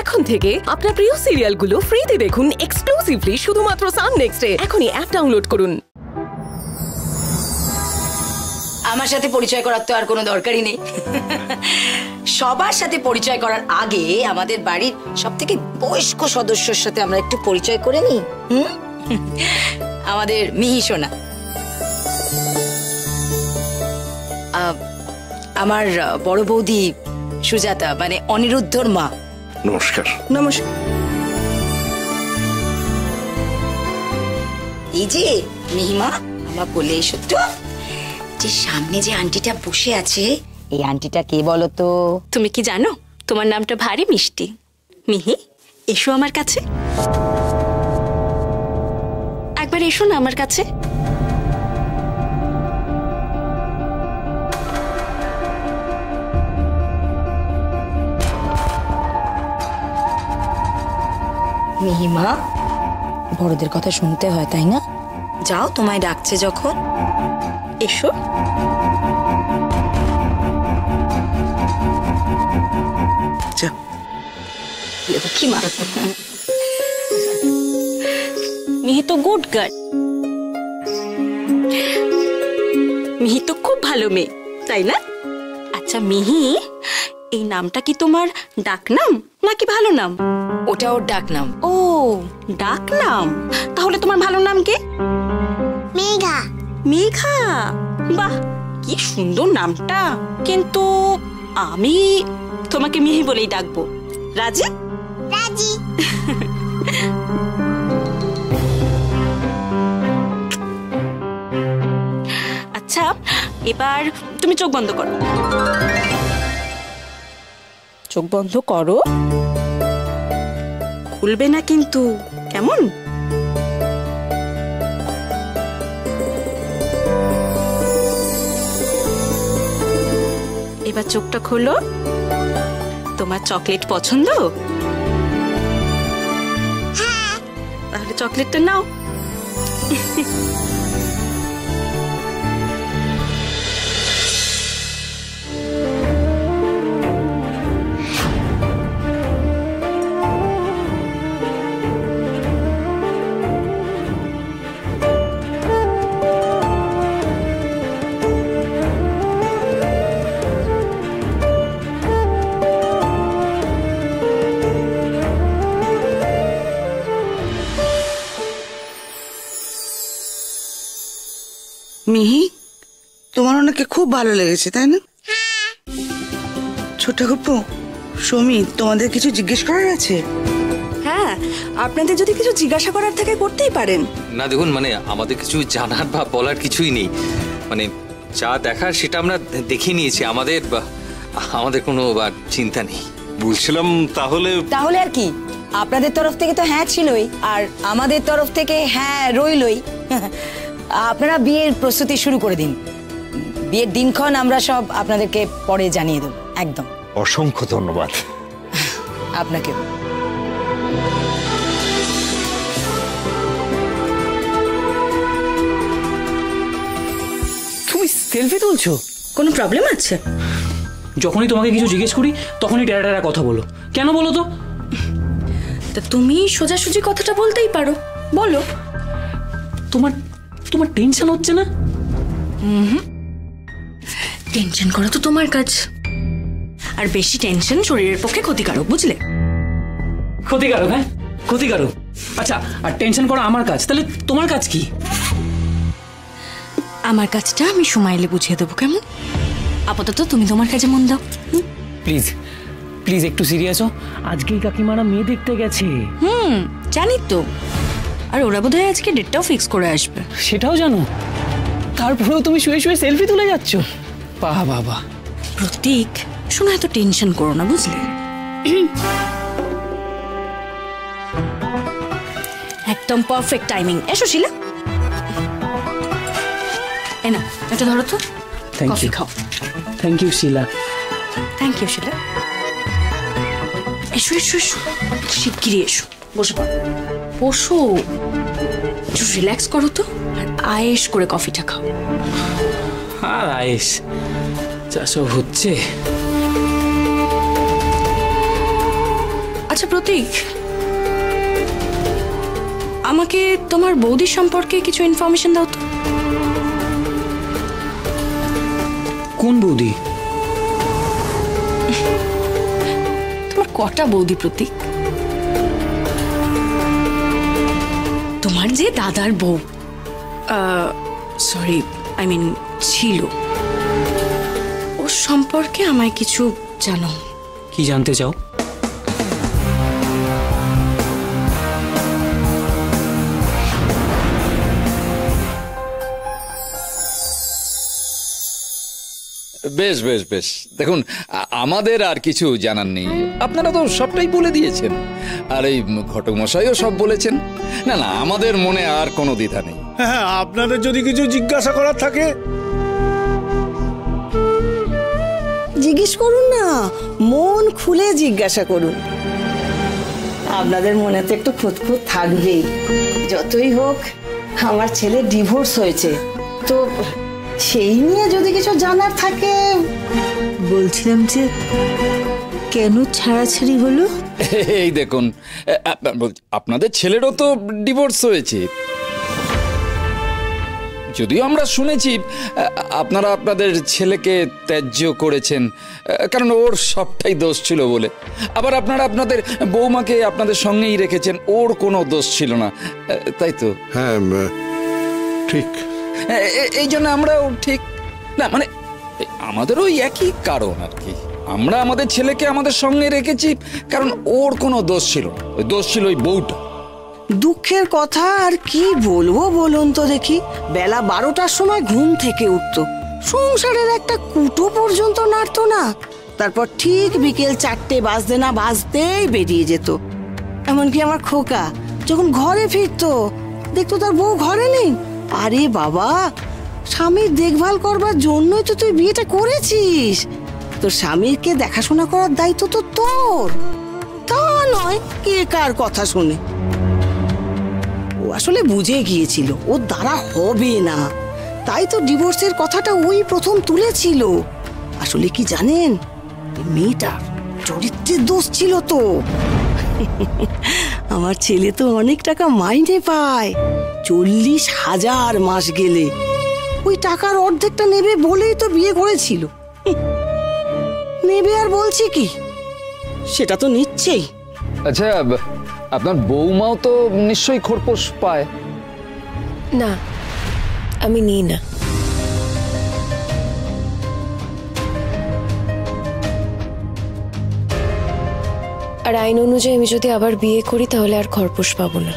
এখন থেকে আপনার প্রিয় সিরিয়ালগুলো ফ্রিতে দেখুন এক্সক্লুসিভলি শুধুমাত্র সান নেক্সটে। এখনই অ্যাপ ডাউনলোড করুন। আমার সাথে পরিচয় করার তো আর কোনো দরকারই নেই। সবার সাথে পরিচয় করার আগে আমাদের বাড়ির সবথেকে বয়স্ক সদস্যর সাথে আমরা একটু পরিচয় করে নিই। আমাদের মিহি সোনা, আমার বড় বৌদি সুজাতা, মানে অনিরুদ্ধর মা। নমস্কার। নমস্কার। এই যে মিহিমা, আমার বলে এসো তো, যে সামনে যে আন্টিটা বসে আছে, এই আন্টিটা কে বলো তো? তুমি কি জানো তোমার নামটা ভারী মিষ্টি। মিহি, এসো আমার কাছে, একবার এসো না আমার কাছে। মিহিমা, বড়দের কথা শুনতে হয় তাই না? যাও, তোমায় ডাকছে যখন। এসো। লক্ষ্মী মা। মিহি তো গুড গার্ল, মিহি তো খুব ভালো মেয়ে, তাই না? আচ্ছা মিহি, এই নামটা কি তোমার ডাক নাম নাকি ভালো নাম? ওটা ওর ডাক নাম। ও, ডাক নাম। তাহলে তোমার ভালো নাম কি? মেঘা। মেঘা, বাহ কি সুন্দর নামটা। কিন্তু আমি তোমাকে মিহি বলেই ডাকবো। রাজি? রাজি। আচ্ছা, এবার তুমি চোখ বন্ধ করো। চোখ বন্ধ করো, খুলবে না কিন্তু, কেমন? এবার চোখটা খোলো। তোমার চকলেট পছন্দ? তাহলে চকলেটটা নাও। মিহি, তোমার ওনাকে খুব ভালো লেগেছে তাই না? ছোট গপ্পু, সমীর, তোমাদের কিছু জিজ্ঞেস করার আছে? হ্যাঁ, আপনাদের যদি কিছু জিজ্ঞাসা করার থাকে করতেই পারেন। না দেখুন, মানে আমাদের কিছু জানার বা বলার কিছুই নেই। মানে যা দেখার সেটা আমরা দেখে নিয়েছি। আমাদের কোনো চিন্তা নেই। বলছিলাম তাহলে তাহলে আর কি, আপনাদের তরফ থেকে তো হ্যাঁ ছিলই, আর আমাদের তরফ থেকে হ্যাঁ রইলই। আপনারা বিয়ের প্রস্তুতি শুরু করে দিন। বিয়ের দিনক্ষণ আমরা সব আপনাদেরকে পরে জানিয়ে দেব। একদম। অসংখ্য ধন্যবাদ আপনাকে। তুমি সেলফি তুলছো? কোনো প্রবলেম আছে? যখনই তোমাকে কিছু জিজ্ঞেস করি তখনই টেরা টেরা কথা বলো, কেন বলো তো? তা তুমি সোজাসুজি কথাটা বলতেই পারো, বলো। তোমার তোমার টেনশন হচ্ছে না? টেনশন করা তো তোমার কাজ, আর বেশি টেনশন শরীরের পক্ষে ক্ষতিকারক, বুঝলে? ক্ষতিকারক? হ্যাঁ ক্ষতিকারক। আচ্ছা, আর টেনশন করা আমার কাজ, তাহলে তোমার কাজ কি? আমার কাজটা আমি সময় এলে বুঝিয়ে দেবো, কেমন? আপাতত তুমি তোমার কাজে মন দাও। প্লিজ প্লিজ একটু সিরিয়াস হও। আজকেই কাকিমারা মেয়ে দেখতে গেছে। জানি তো, আর ওরা বোধহয় আজকে ডেটটাও ফিক্স করে আসবে। সেটাও জানো? তারপরেও তুমি শুয়ে শুয়ে সেলফি তুলে যাচ্ছ? বাহ বাবা। প্রতীক, শোনো, এত টেনশন করো না, বুঝলে? একদম পারফেক্ট টাইমিং। এসো শিলা, এই না এটা ধরো তো, কফি খাও। Thank you Sheela. Thank you Sheela. এসো এসো এসো, শিগগিরই এসো, বসে পড়ো। বসো, একটু রিল্যাক্স করো তো, আর আয়েশ করে কফিটা খাও। আর আয়েশ যা সব হচ্ছে। আচ্ছা প্রতীক, আমাকে তোমার বৌদির সম্পর্কে কিছু ইনফরমেশন দাও তো। কোন বৌদি? তোমার কটা বৌদি প্রতীক? তোমার যে দাদার বউ, সরি আই মিন ছিল, ওর সম্পর্কে আমায় কিছু জানো। কি জানতে চাও? বেশ বেশ বেশ, দেখুন আমাদের আর কিছু জানার নেই, আপনারা তো সবটাই বলে দিয়েছেন, আর এই ঘটক মশাইও সব বলেছেন। না না, আমাদের মনে আর কোনো দ্বিধা নেই। হ্যাঁ, আপনাদের যদি কিছু জিজ্ঞাসা করার থাকে জিজ্ঞেস করুন না, মন খুলে জিজ্ঞাসা করুন। আপনাদের মনে তো একটু খুঁতখুঁত থাকবেই। যতই হোক আমার ছেলে ডিভোর্স হয়েছে, তো সেই নিয়ে যদি কিছু জানার থাকে। বলছিলাম যে কেন ছাড়াছাড়ি হলো? এই দেখুন, আপনাদের ছেলেরও তো ডিভোর্স হয়েছে। যদিও আমরা শুনেছি আপনারা আপনাদের ছেলেকে ত্যায্য করেছেন, কারণ ওর সবটাই দোষ ছিল বলে। আবার আপনারা আপনাদের বৌমাকে আপনাদের সঙ্গেই রেখেছেন, ওর কোনো দোষ ছিল না, তাই তো? হ্যাঁ ঠিক। এই জন্য আমরাও ঠিক না, মানে আমাদেরও একই কারণ আর কি। আমরা আমাদের ছেলেকে আমাদের সঙ্গে রেখেছি কারণ ওর কোনো দোষ ছিল না, ওই দোষ ছিল ওই বউটা। দুঃখের কথা আর কি বলবো বলুন তো দেখি। বেলা 12টার সময় ঘুম থেকে উঠতো, সংসারের একটা কুটো পর্যন্ত নাড়তো না। তারপর ঠিক বিকেল 4টে বাজতে না বাজতেই বেরিয়ে যেত। এমনকি আমার খোকা যখন ঘরে ফিরতো, দেখতো তার বউ ঘরে নেই। আরে বাবা, স্বামীর দেখভাল করবার জন্যই তো তুই বিয়েটা করেছিস, তোর স্বামীকে দেখাশোনা করার দায়িত্ব তো তোর, তা নয় কে কার কথা শুনে। ও আসলে বুঝে গিয়েছিল ওর দ্বারা হবে না, তাই তো ডিভোর্সের কথাটা ওই প্রথম তুলেছিল। আসলে কি জানেন, মেয়েটার চরিত্রের দোষ ছিল তো। আমার ছেলে তো অনেক টাকা মাইনে পায়, 40,000 মাস গেলে। ওই টাকার অর্ধেকটা নেবে বলেই তো বিয়ে করেছিল। নেবে আর বলছি কি, সেটা তো নিচ্ছেই। আচ্ছা, আপনার বৌমাও তো নিশ্চয়ই খোরপোশ পায়? না, আমি নিই না। আর আইন অনুযায়ী আমি যদি আবার বিয়ে করি তাহলে আর খরপোশ পাবো না।